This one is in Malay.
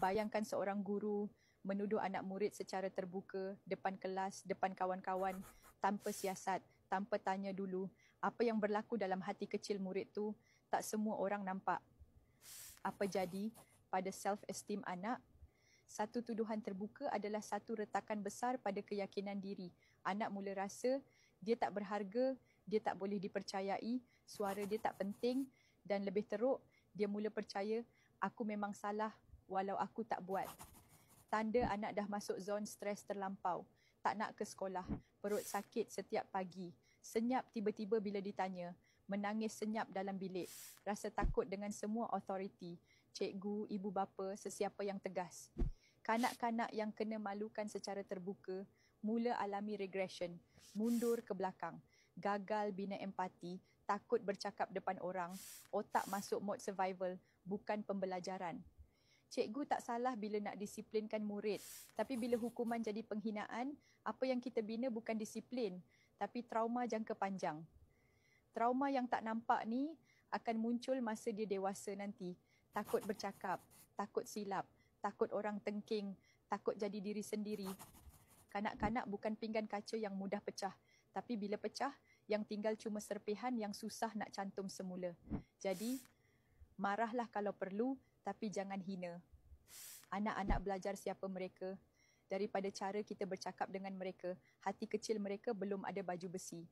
Bayangkan seorang guru menuduh anak murid secara terbuka, depan kelas, depan kawan-kawan, tanpa siasat, tanpa tanya dulu apa yang berlaku dalam hati kecil murid tu. Tak semua orang nampak. Apa jadi pada self-esteem anak? Satu tuduhan terbuka adalah satu retakan besar pada keyakinan diri. Anak mula rasa dia tak berharga, dia tak boleh dipercayai, suara dia tak penting, dan lebih teruk, dia mula percaya aku memang salah walau aku tak buat. Tanda anak dah masuk zon stres terlampau. Tak nak ke sekolah, perut sakit setiap pagi, senyap tiba-tiba bila ditanya, menangis senyap dalam bilik, rasa takut dengan semua authority, cikgu, ibu bapa, sesiapa yang tegas. Kanak-kanak yang kena malukan secara terbuka mula alami regression, mundur ke belakang, gagal bina empati, takut bercakap depan orang, otak masuk mode survival, bukan pembelajaran. Cikgu tak salah bila nak disiplinkan murid, tapi bila hukuman jadi penghinaan, apa yang kita bina bukan disiplin, tapi trauma jangka panjang. Trauma yang tak nampak ni akan muncul masa dia dewasa nanti. Takut bercakap, takut silap, takut orang tengking, takut jadi diri sendiri. Kanak-kanak bukan pinggan kaca yang mudah pecah, tapi bila pecah, yang tinggal cuma serpihan yang susah nak cantum semula. Jadi, marahlah kalau perlu, tapi jangan hina. Anak-anak belajar siapa mereka daripada cara kita bercakap dengan mereka. Hati kecil mereka belum ada baju besi.